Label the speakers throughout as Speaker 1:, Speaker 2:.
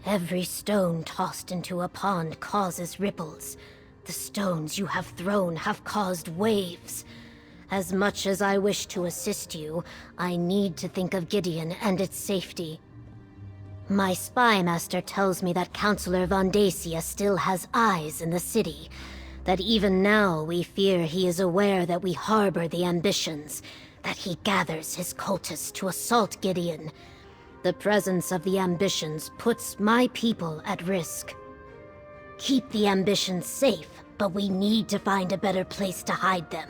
Speaker 1: Every stone tossed into a pond causes ripples. The stones you have thrown have caused waves. As much as I wish to assist you, I need to think of Gideon and its safety. My spy master tells me that Councillor Von Dacia still has eyes in the city, that even now we fear he is aware that we harbor the ambitions, that he gathers his cultists to assault Gideon. The presence of the ambitions puts my people at risk. Keep the ambitions safe, but we need to find a better place to hide them.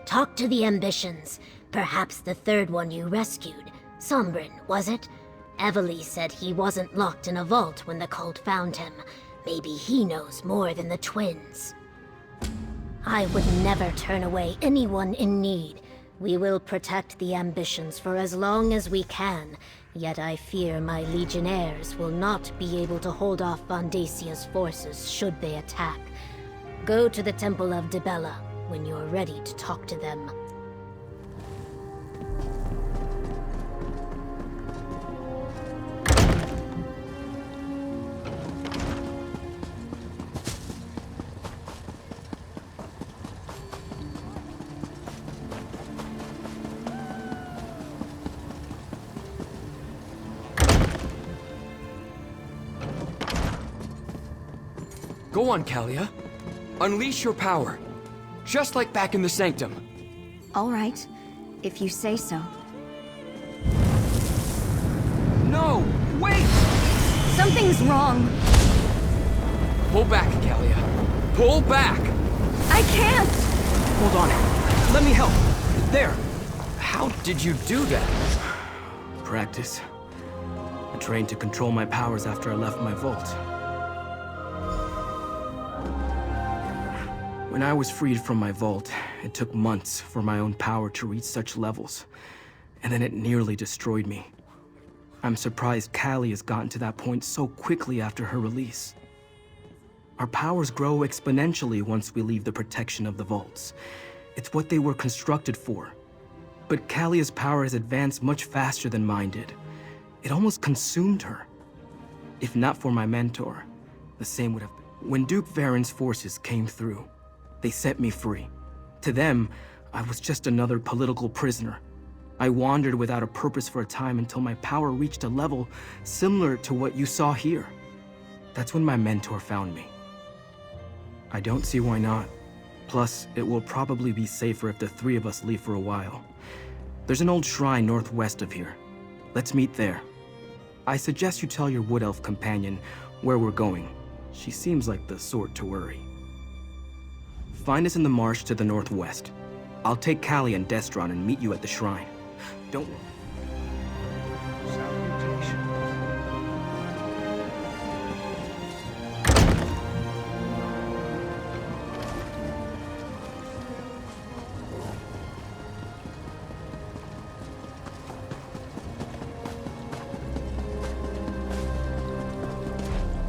Speaker 1: Talk to the ambitions. Perhaps the third one you rescued. Sombrin, was it? Evely said he wasn't locked in a vault when the cult found him. Maybe he knows more than the twins. I would never turn away anyone in need. We will protect the ambitions for as long as we can, yet I fear my legionnaires will not be able to hold off Von Dacia's forces should they attack. Go to the Temple of Dibella when you're ready to talk to them.
Speaker 2: Go on, Kalia. Unleash your power. Just like back in the Sanctum.
Speaker 3: All right, if you say so.
Speaker 2: No! Wait!
Speaker 3: Something's wrong.
Speaker 2: Pull back, Kalia. Pull back!
Speaker 3: I can't!
Speaker 4: Hold on. Let me help. There.
Speaker 2: How did you do that?
Speaker 4: Practice. I trained to control my powers after I left my vault. When I was freed from my vault, it took months for my own power to reach such levels, and then it nearly destroyed me. I'm surprised Callie has gotten to that point so quickly after her release. Our powers grow exponentially once we leave the protection of the vaults. It's what they were constructed for. But Callie's power has advanced much faster than mine did. It almost consumed her. If not for my mentor, the same would have been. When Duke Varen's forces came through, they set me free. To them, I was just another political prisoner. I wandered without a purpose for a time until my power reached a level similar to what you saw here. That's when my mentor found me. I don't see why not. Plus, it will probably be safer if the three of us leave for a while. There's an old shrine northwest of here. Let's meet there. I suggest you tell your wood elf companion where we're going. She seems like the sort to worry. Find us in the marsh to the northwest. I'll take Callie and Destron and meet you at the shrine. Don't worry.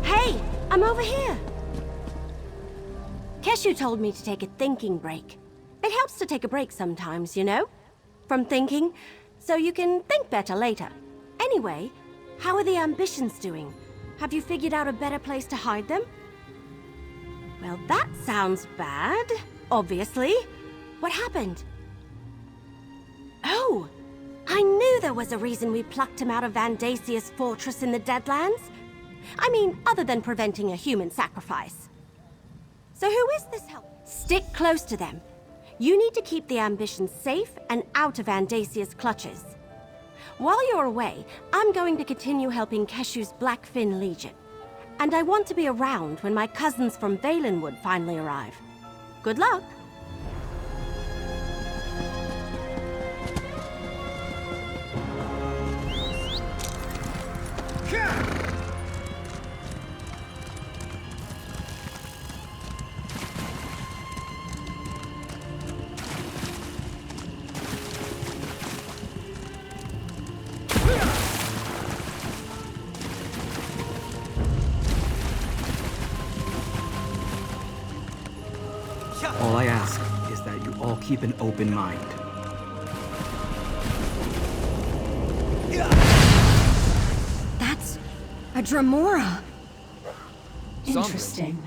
Speaker 5: Hey, I'm over here. Keshu told me to take a thinking break. It helps to take a break sometimes, you know? From thinking, so you can think better later. Anyway, how are the ambitions doing? Have you figured out a better place to hide them? Well, that sounds bad, obviously. What happened? Oh, I knew there was a reason we plucked him out of Van Dacia's fortress in the Deadlands. I mean, other than preventing a human sacrifice. So who is this help? Stick close to them. You need to keep the ambitions safe and out of Van Dacia's clutches. While you're away, I'm going to continue helping Keshu's Blackfin Legion. And I want to be around when my cousins from Valenwood finally arrive. Good luck!
Speaker 4: All I ask is that you all keep an open mind.
Speaker 3: That's A Dremora!
Speaker 6: Interesting.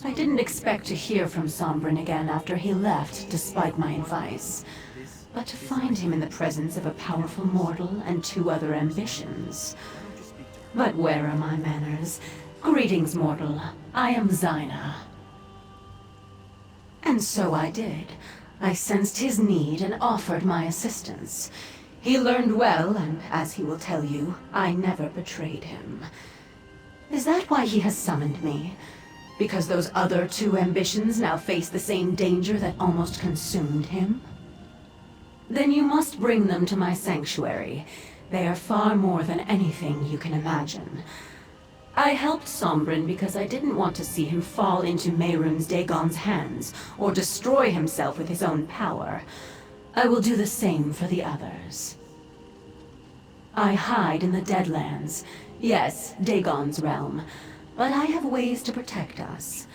Speaker 6: I didn't expect to hear from Sombrin again after he left, despite my advice. But to find him in the presence of a powerful mortal and 2 other ambitions. But where are my manners? Greetings, mortal. I am Zyna. And so I did. I sensed his need and offered my assistance. He learned well, and as he will tell you, I never betrayed him. Is that why he has summoned me? Because those other 2 ambitions now face the same danger that almost consumed him? Then you must bring them to my sanctuary. They are far more than anything you can imagine. I helped Sombrin because I didn't want to see him fall into Mehrunes Dagon's hands, or destroy himself with his own power. I will do the same for the others. I hide in the Deadlands. Yes, Dagon's realm. But I have ways to protect us.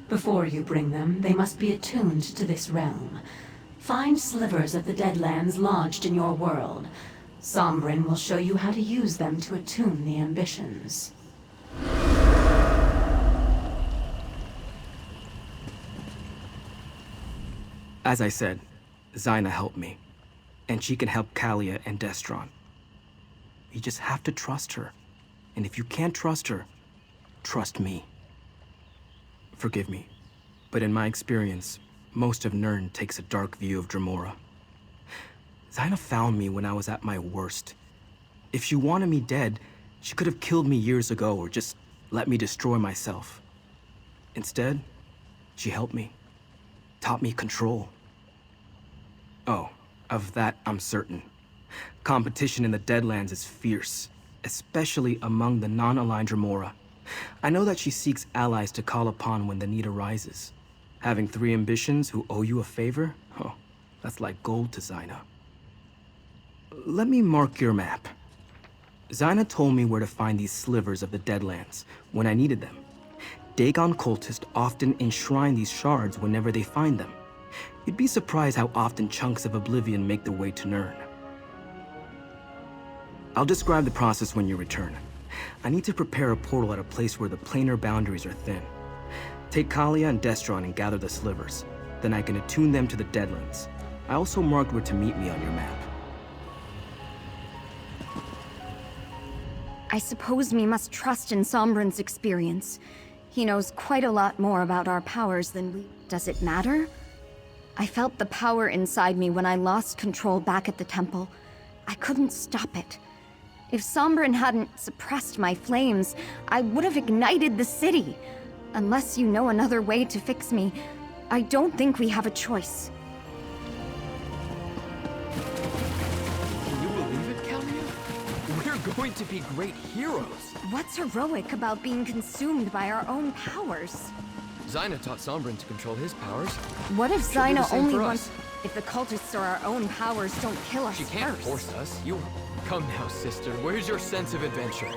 Speaker 6: Before you bring them, they must be attuned to this realm. Find slivers of the Deadlands lodged in your world. Sombrin will show you how to use them to attune the ambitions.
Speaker 4: As I said, Zyna helped me. And she can help Kalia and Destron. You just have to trust her. And if you can't trust her, trust me. Forgive me, but in my experience, most of Nirn takes a dark view of Dremora. Zyna found me when I was at my worst. If she wanted me dead, she could have killed me years ago or just let me destroy myself. Instead, she helped me, taught me control. Oh, of that I'm certain. Competition in the Deadlands is fierce, especially among the non-aligned Dremora. I know that she seeks allies to call upon when the need arises. Having 3 ambitions who owe you a favor? Oh, that's like gold to Zyna. Let me mark your map. Zyna told me where to find these slivers of the Deadlands when I needed them. Dagon cultists often enshrine these shards whenever they find them. You'd be surprised how often chunks of oblivion make their way to Nirn. I'll describe the process when you return. I need to prepare a portal at a place where the planar boundaries are thin. Take Kalia and Destron and gather the slivers. Then I can attune them to the Deadlands. I also marked where to meet me on your map.
Speaker 3: I suppose we must trust in Sombrin's experience. He knows quite a lot more about our powers than we... Does it matter? I felt the power inside me when I lost control back at the temple. I couldn't stop it. If Sombrin hadn't suppressed my flames, I would have ignited the city. Unless you know another way to fix me, I don't think we have a choice.
Speaker 2: Can you believe it, Kalia? We're going to be great heroes.
Speaker 3: What's heroic about being consumed by our own powers?
Speaker 2: Zyna taught Sombrin to control his powers.
Speaker 3: What if
Speaker 2: She'll do the
Speaker 3: Zyna
Speaker 2: same
Speaker 3: only
Speaker 2: for
Speaker 3: wants...
Speaker 2: us.
Speaker 3: If the cultists or our own powers don't kill us
Speaker 2: She can't
Speaker 3: first?
Speaker 2: force us. You... Come now, sister. Where's your sense of adventure?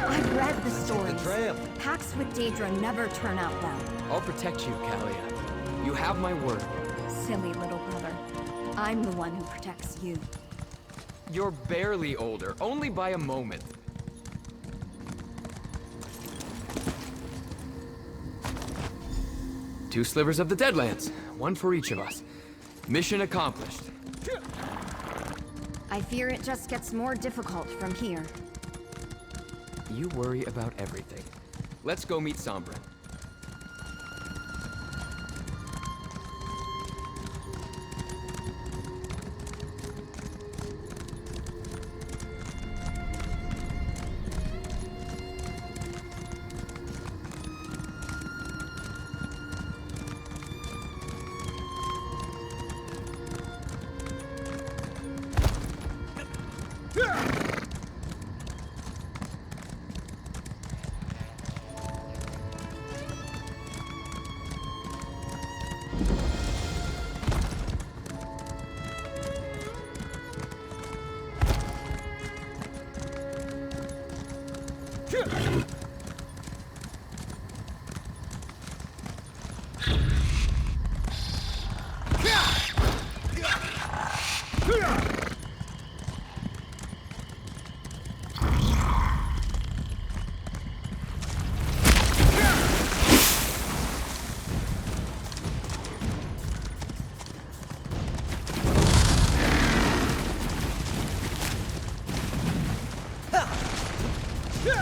Speaker 3: I've read the stories.
Speaker 2: The trail.
Speaker 3: Pacts with Daedra never turn out well.
Speaker 2: I'll protect you, Kalia. You have my word.
Speaker 3: Silly little brother. I'm the one who protects you.
Speaker 2: You're barely older, only by a moment. Two slivers of the Deadlands, one for each of us. Mission accomplished.
Speaker 3: I fear it just gets more difficult from here.
Speaker 2: You worry about everything. Let's go meet Sombrin.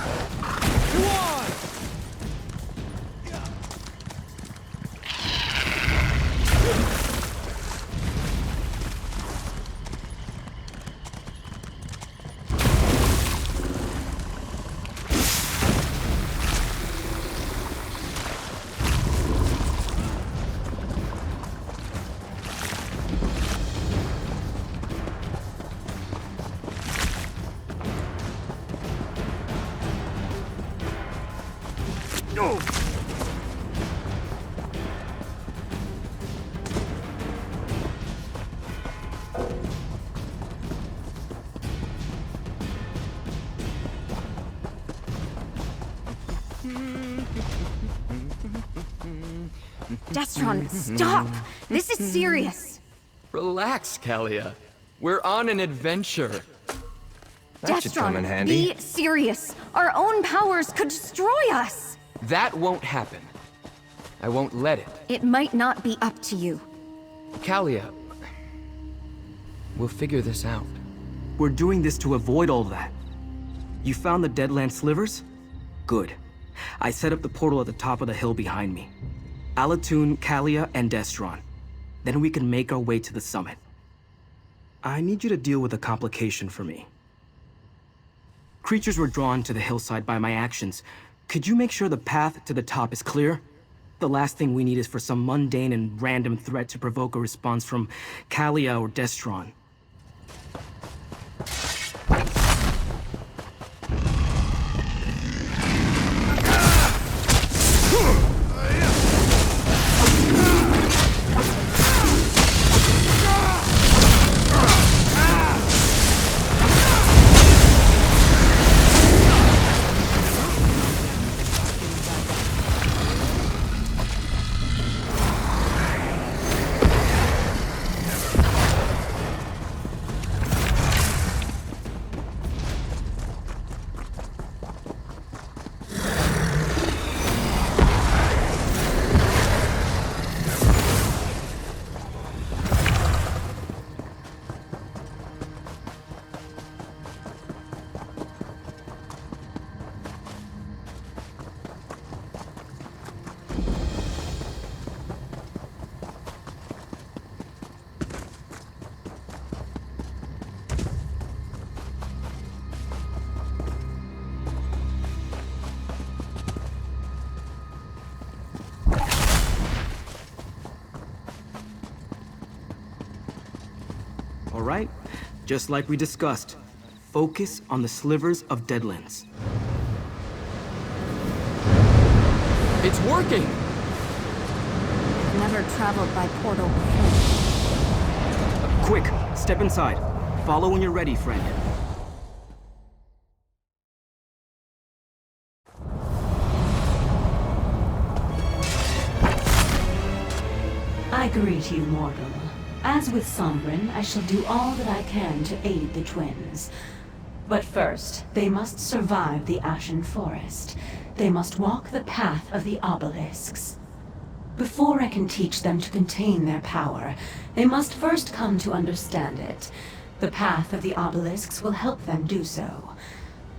Speaker 2: Go on!
Speaker 3: Destron, stop! This is serious!
Speaker 2: Relax, Kalia. We're on an adventure.
Speaker 7: That should come in
Speaker 3: Destron,
Speaker 7: handy.
Speaker 3: be serious! Our own powers could destroy us!
Speaker 2: That won't happen. I won't let it.
Speaker 3: It might not be up to you.
Speaker 2: Kalia, we'll figure this out.
Speaker 4: We're doing this to avoid all that. You found the Deadland slivers? Good. I set up the portal at the top of the hill behind me. Alatun, Kalia, and Destron. Then we can make our way to the summit. I need you to deal with a complication for me. Creatures were drawn to the hillside by my actions. Could you make sure the path to the top is clear? The last thing we need is for some mundane and random threat to provoke a response from Kalia or Destron. All right, just like we discussed, focus on the slivers of Deadlands.
Speaker 2: It's working!
Speaker 3: Never traveled by portal before.
Speaker 4: Quick, step inside. Follow when you're ready, friend.
Speaker 6: I greet you, mortal. As with Sombrin, I shall do all that I can to aid the twins. But first, they must survive the Ashen Forest. They must walk the path of the obelisks. Before I can teach them to contain their power, they must first come to understand it. The path of the obelisks will help them do so.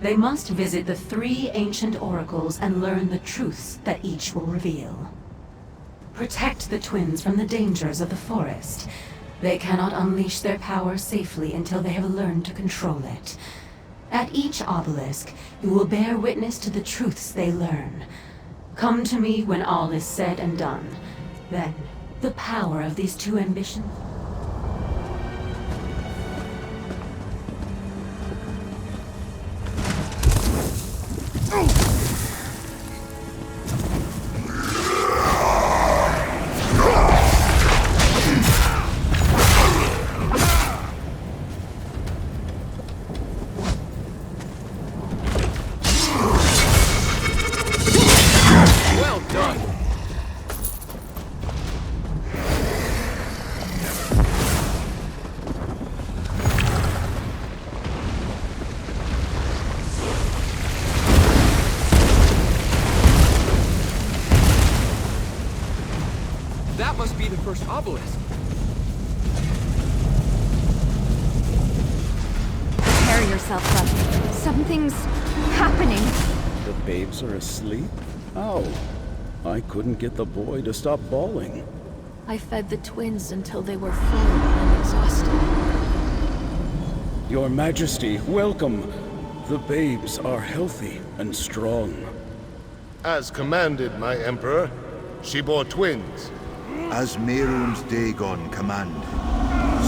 Speaker 6: They must visit the 3 ancient oracles and learn the truths that each will reveal. Protect the twins from the dangers of the forest. They cannot unleash their power safely until they have learned to control it. At each obelisk, you will bear witness to the truths they learn. Come to me when all is said and done. Then, the power of these 2 ambitions...
Speaker 2: Well done! That must be the first obelisk.
Speaker 3: Prepare yourself, love. Something's happening.
Speaker 8: babes are asleep? How? I couldn't get the boy to stop bawling.
Speaker 9: I fed the twins until they were full and exhausted.
Speaker 8: Your Majesty, welcome. The babes are healthy and strong.
Speaker 10: As commanded, my Emperor. She bore twins.
Speaker 11: As Mehrunes Dagon commanded,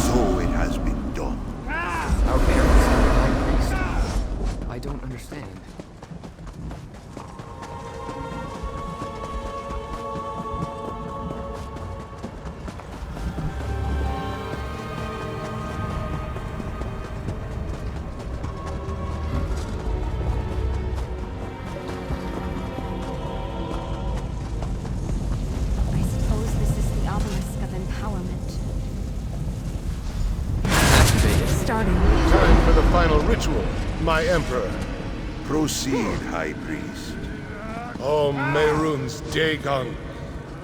Speaker 11: so it has been done.
Speaker 2: Our parents are the High Priest. I don't understand.
Speaker 3: I suppose this is the obelisk of empowerment. Starting.
Speaker 10: Time for the final ritual, my Emperor.
Speaker 11: Proceed, High Priest.
Speaker 10: O Mehrunes Dagon,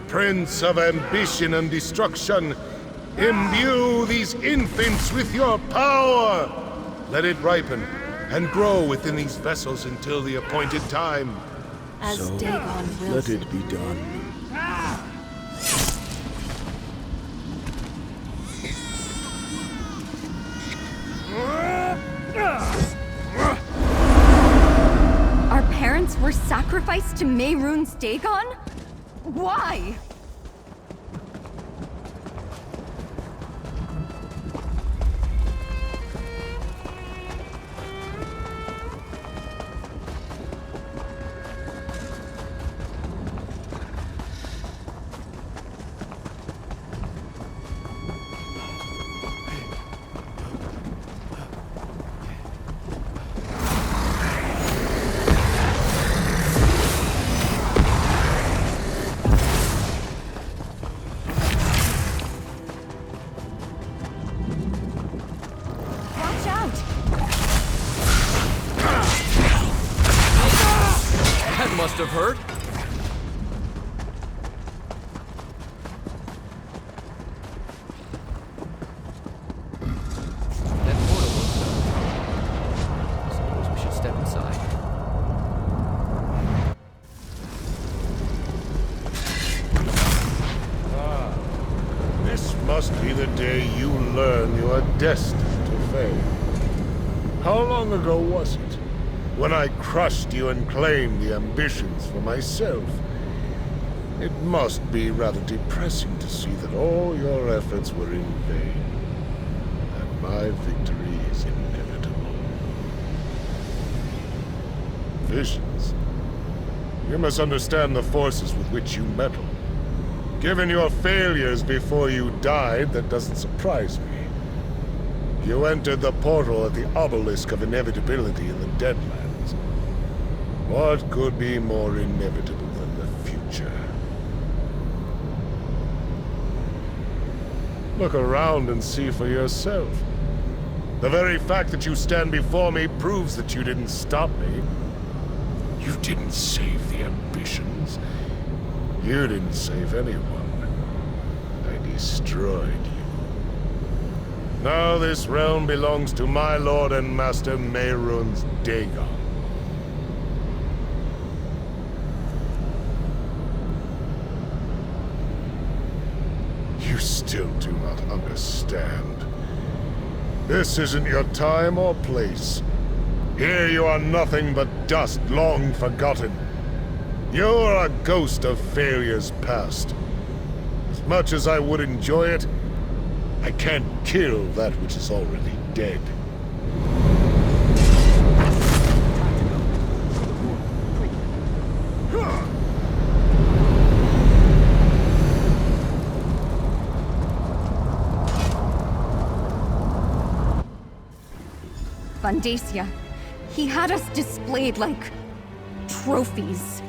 Speaker 10: Prince of ambition and destruction, imbue these infants with your power! Let it ripen and grow within these vessels until the appointed time.
Speaker 9: As
Speaker 8: So,
Speaker 9: Dagon wills
Speaker 8: let it be done.
Speaker 3: Our parents were sacrificed to Mehrunes Dagon? Why? Watch out!
Speaker 2: That must have hurt. That portal looks up. Suppose we should step inside.
Speaker 10: This must be the day you learn you are destined to fail. How long ago was it when I crushed you and claimed the ambitions for myself? It must be rather depressing to see that all your efforts were in vain, and my victory is inevitable. Visions. You must understand the forces with which you meddle. Given your failures before you died, that doesn't surprise me. You entered the portal at the obelisk of inevitability in the Deadlands. What could be more inevitable than the future? Look around and see for yourself. The very fact that you stand before me proves that you didn't stop me. You didn't save the ambitions. You didn't save anyone. I destroyed you. Now this realm belongs to my lord and master Mehrunes Dagon. You still do not understand. This isn't your time or place. Here you are nothing but dust long forgotten. You're a ghost of failures past. As much as I would enjoy it, I can't kill that which is already dead.
Speaker 3: Vandacia. He had us displayed like trophies.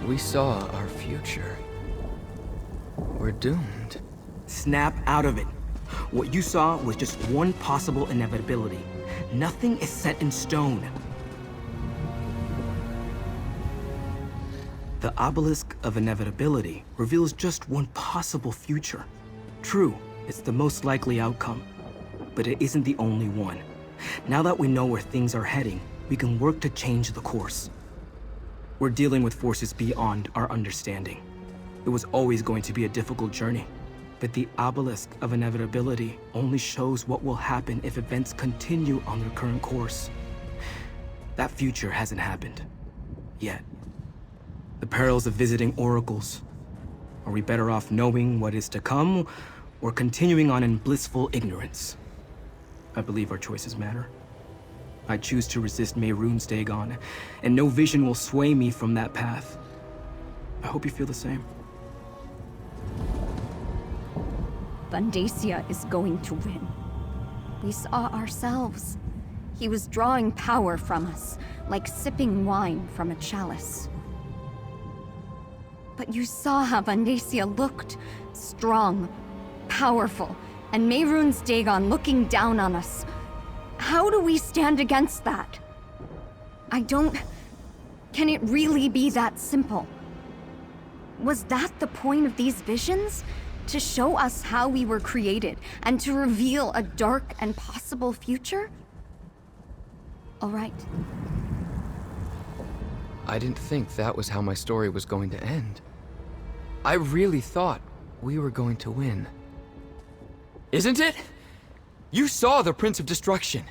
Speaker 2: We saw our future. We're doomed.
Speaker 4: Snap out of it. What you saw was just one possible inevitability. Nothing is set in stone. The obelisk of inevitability reveals just one possible future. True, it's the most likely outcome, but it isn't the only one. Now that we know where things are heading, we can work to change the course. We're dealing with forces beyond our understanding. It was always going to be a difficult journey, but the obelisk of inevitability only shows what will happen if events continue on their current course. That future hasn't happened. Yet. The perils of visiting oracles. Are we better off knowing what is to come, or continuing on in blissful ignorance? I believe our choices matter. I choose to resist Mehrunes Dagon, and no vision will sway me from that path. I hope you feel the same.
Speaker 3: Vandacia is going to win. We saw ourselves. He was drawing power from us, like sipping wine from a chalice. But you saw how Vandacia looked. Strong, powerful, and Mehrunes Dagon looking down on us. How do we stand against that? Can it really be that simple? Was that the point of these visions? To show us how we were created, and to reveal a dark and possible future? All right.
Speaker 2: I didn't think that was how my story was going to end. I really thought we were going to win. Isn't it? You saw the Prince of Destruction.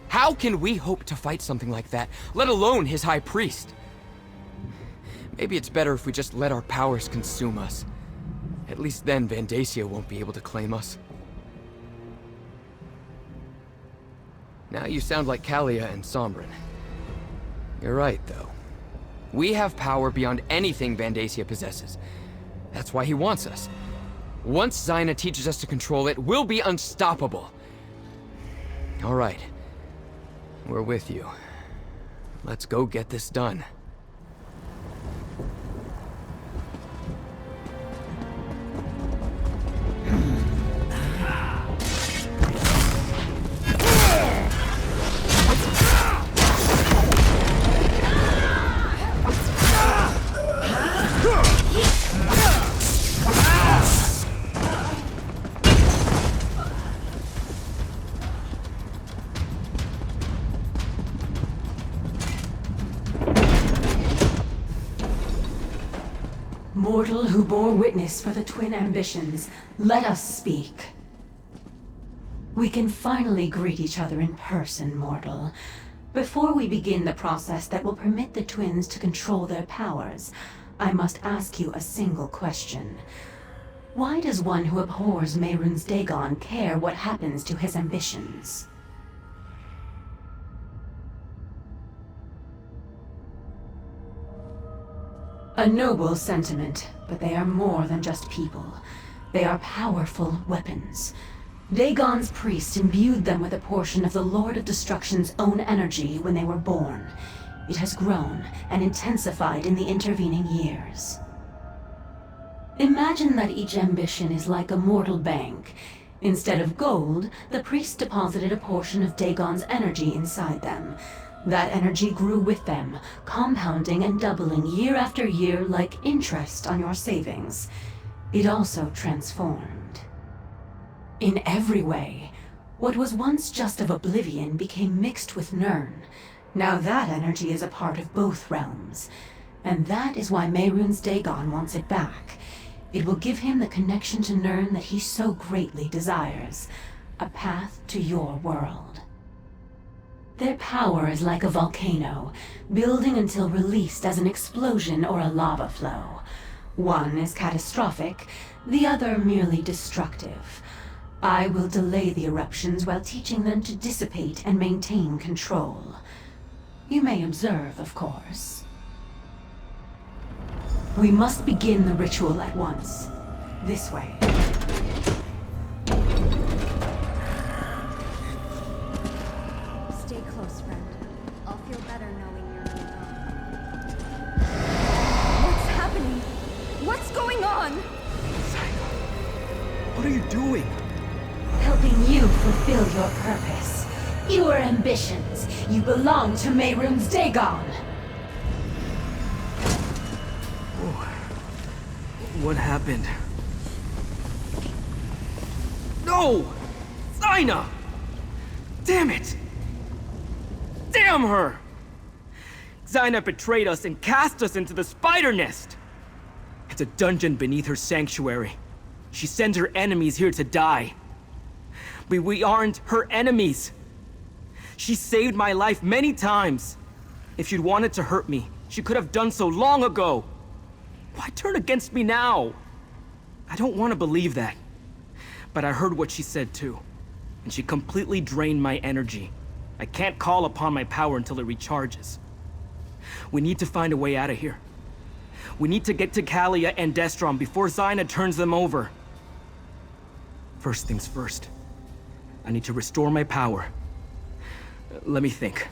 Speaker 2: How can we hope to fight something like that, let alone his High Priest? Maybe it's better if we just let our powers consume us. At least then Vandacia won't be able to claim us. Now you sound like Kalia and Sombren. You're right, though. We have power beyond anything Vandacia possesses. That's why he wants us. Once Zaina teaches us to control it, we'll be unstoppable. All right. We're with you. Let's go get this done.
Speaker 6: Mortal who bore witness for the twin ambitions, let us speak. We can finally greet each other in person, mortal. Before we begin the process that will permit the twins to control their powers, I must ask you a single question. Why does one who abhors Mehrunes Dagon care what happens to his ambitions? A noble sentiment, but they are more than just people. They are powerful weapons. Dagon's priest imbued them with a portion of the Lord of Destruction's own energy when they were born. It has grown and intensified in the intervening years. Imagine that each ambition is like a mortal bank. Instead of gold, the priest deposited a portion of Dagon's energy inside them. That energy grew with them, compounding and doubling year after year like interest on your savings. It also transformed. In every way, what was once just of Oblivion became mixed with Nirn. Now that energy is a part of both realms. And that is why Mehrunes Dagon wants it back. It will give him the connection to Nirn that he so greatly desires. A path to your world. Their power is like a volcano, building until released as an explosion or a lava flow. One is catastrophic, the other merely destructive. I will delay the eruptions while teaching them to dissipate and maintain control. You may observe, of course. We must begin the ritual at once. This way.
Speaker 3: Stay close, friend. I'll feel better knowing you're not. What's happening? What's going on?
Speaker 4: What are you doing?
Speaker 6: Helping you fulfill your purpose. Your ambitions. You belong to Mehrunes Dagon.
Speaker 4: What happened? No! Zaina! Damn it! Damn her! Zyna betrayed us and cast us into the spider nest! It's a dungeon beneath her sanctuary. She sends her enemies here to die. But we aren't her enemies. She saved my life many times. If she'd wanted to hurt me, she could have done so long ago. Why turn against me now? I don't want to believe that. But I heard what she said too. And she completely drained my energy. I can't call upon my power until it recharges. We need to find a way out of here. We need to get to Kalia and Destron before Zyna turns them over. First things first. I need to restore my power. Let me think.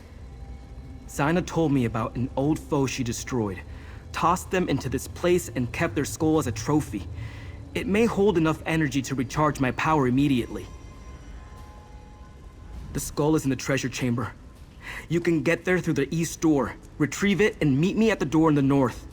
Speaker 4: Zyna told me about an old foe she destroyed, tossed them into this place and kept their skull as a trophy. It may hold enough energy to recharge my power immediately. The skull is in the treasure chamber. You can get there through the east door, retrieve it, and meet me at the door in the north.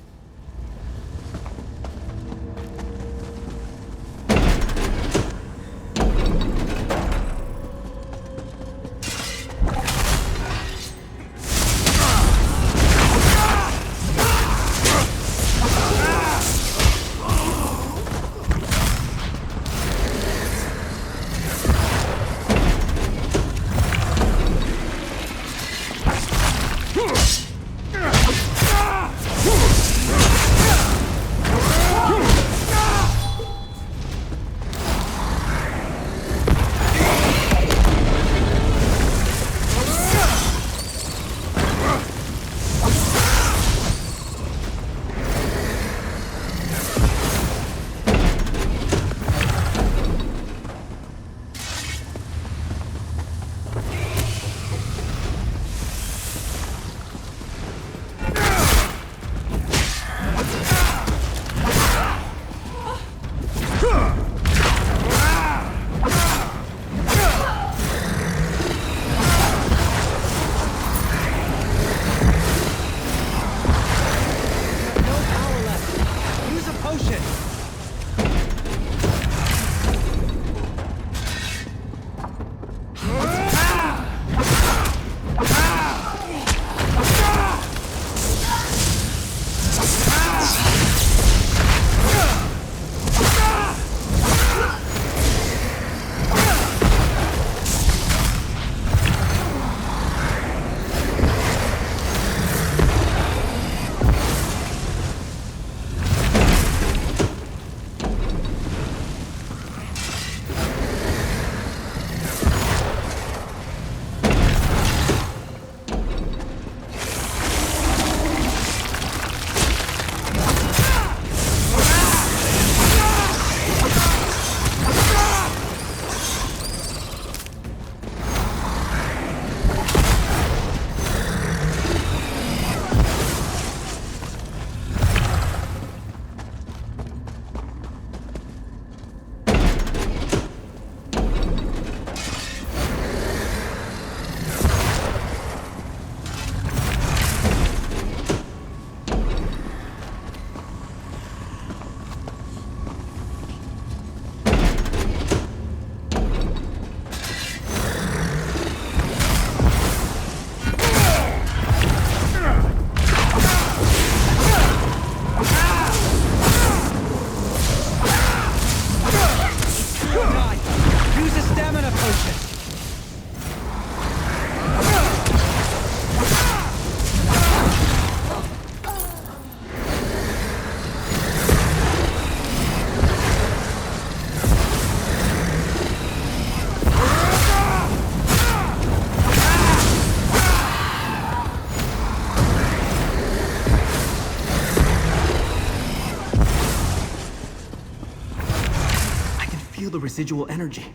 Speaker 4: The residual energy.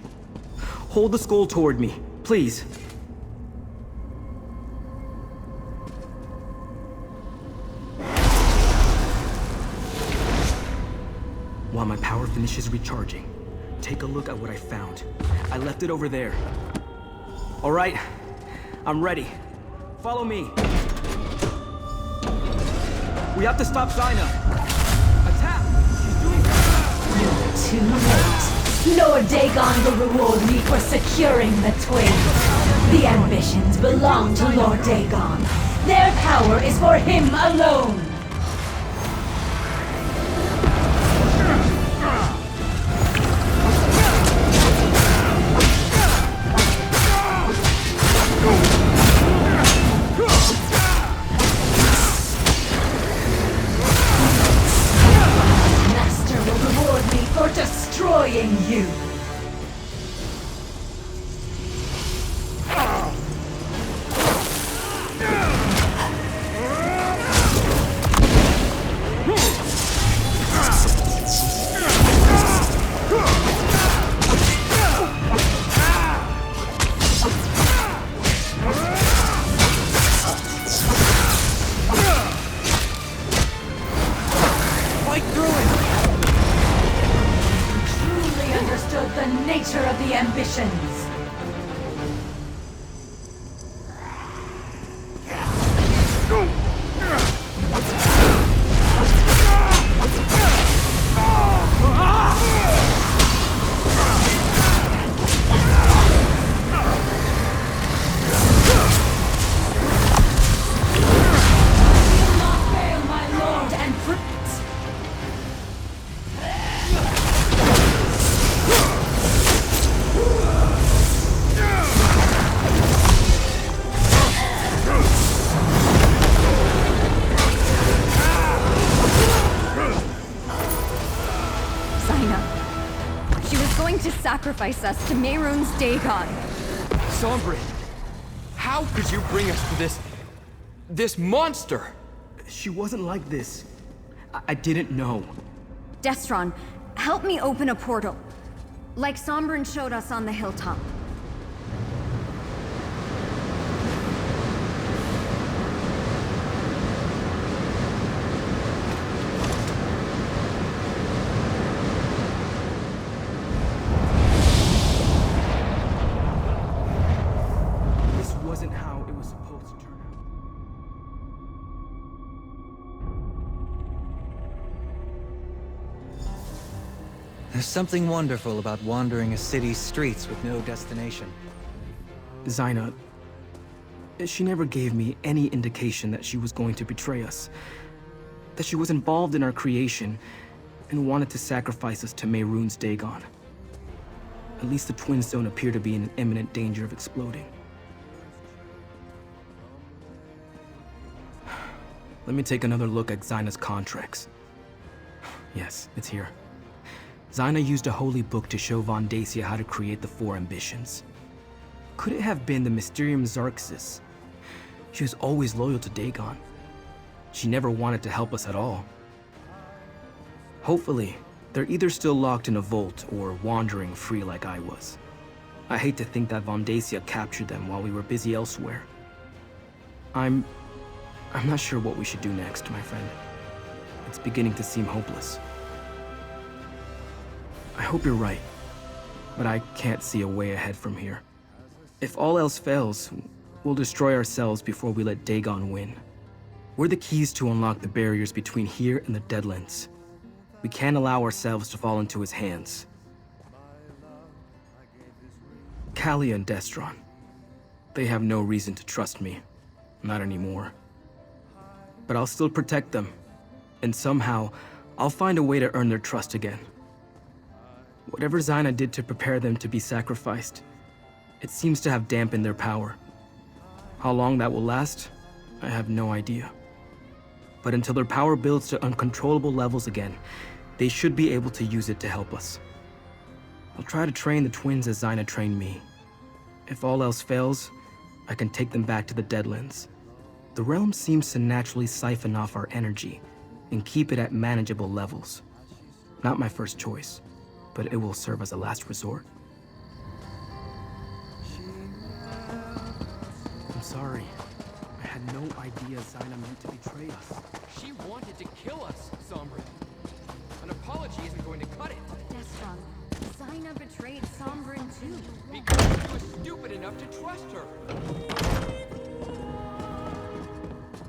Speaker 4: Hold the skull toward me, please. While my power finishes recharging, take a look at what I found. I left it over there. All right, I'm ready. Follow me. We have to stop Zyna. Attack! She's doing
Speaker 6: Too late. Lord Dagon will reward me for securing the twin. The ambitions belong to Lord Dagon. Their power is for him alone! Master will reward me for destroying you! Nature of the ambitions.
Speaker 3: Sacrifice us to Mehrunes Dagon.
Speaker 2: Sombrin, how could you bring us to this monster?
Speaker 4: She wasn't like this. I didn't know.
Speaker 3: Destron, help me open a portal. Like Sombrin showed us on the hilltop.
Speaker 12: There's something wonderful about wandering a city's streets with no destination.
Speaker 4: Zaina, she never gave me any indication that she was going to betray us. That she was involved in our creation and wanted to sacrifice us to Mehrunes Dagon. At least the twins don't appear to be in imminent danger of exploding. Let me take another look at Zaina's contracts. Yes, it's here. Zaina used a holy book to show Von Dacia how to create the 4 ambitions. Could it have been the Mysterium Xarxis? She was always loyal to Dagon. She never wanted to help us at all. Hopefully, they're either still locked in a vault or wandering free like I was. I hate to think that Von Dacia captured them while we were busy elsewhere. I'm not sure what we should do next, my friend. It's beginning to seem hopeless. I hope you're right, but I can't see a way ahead from here. If all else fails, we'll destroy ourselves before we let Dagon win. We're the keys to unlock the barriers between here and the Deadlands. We can't allow ourselves to fall into his hands. Callia and Destron. They have no reason to trust me. Not anymore. But I'll still protect them. And somehow, I'll find a way to earn their trust again. Whatever Zaina did to prepare them to be sacrificed, it seems to have dampened their power. How long that will last, I have no idea. But until their power builds to uncontrollable levels again, they should be able to use it to help us. I'll try to train the twins as Zaina trained me. If all else fails, I can take them back to the Deadlands. The realm seems to naturally siphon off our energy and keep it at manageable levels. Not my first choice, but it will serve as a last resort. I'm sorry. I had no idea Zaina meant to betray us.
Speaker 2: She wanted to kill us, Sombrin. An apology isn't going to cut it.
Speaker 3: Destron, Zaina betrayed Sombrin too.
Speaker 2: Because she was stupid enough to trust her.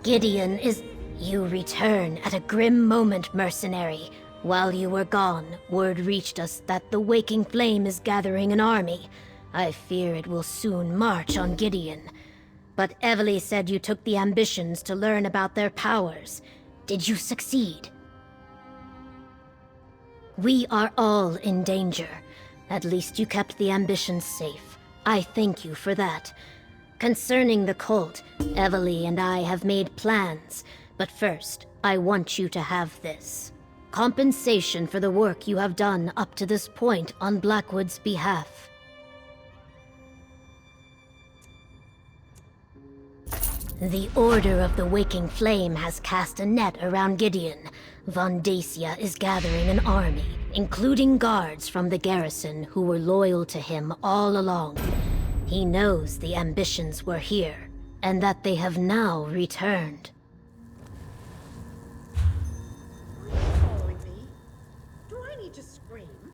Speaker 1: Gideon is... You return at a grim moment, mercenary. While you were gone, word reached us that the Waking Flame is gathering an army. I fear it will soon march on Gideon. But Evely said you took the ambitions to learn about their powers. Did you succeed? We are all in danger. At least you kept the ambitions safe. I thank you for that. Concerning the cult, Evely and I have made plans. But first, I want you to have this. Compensation for the work you have done up to this point on Blackwood's behalf. The Order of the Waking Flame has cast a net around Gideon. Von Dacia is gathering an army, including guards from the garrison who were loyal to him all along. He knows the ambitions were here, and that they have now returned.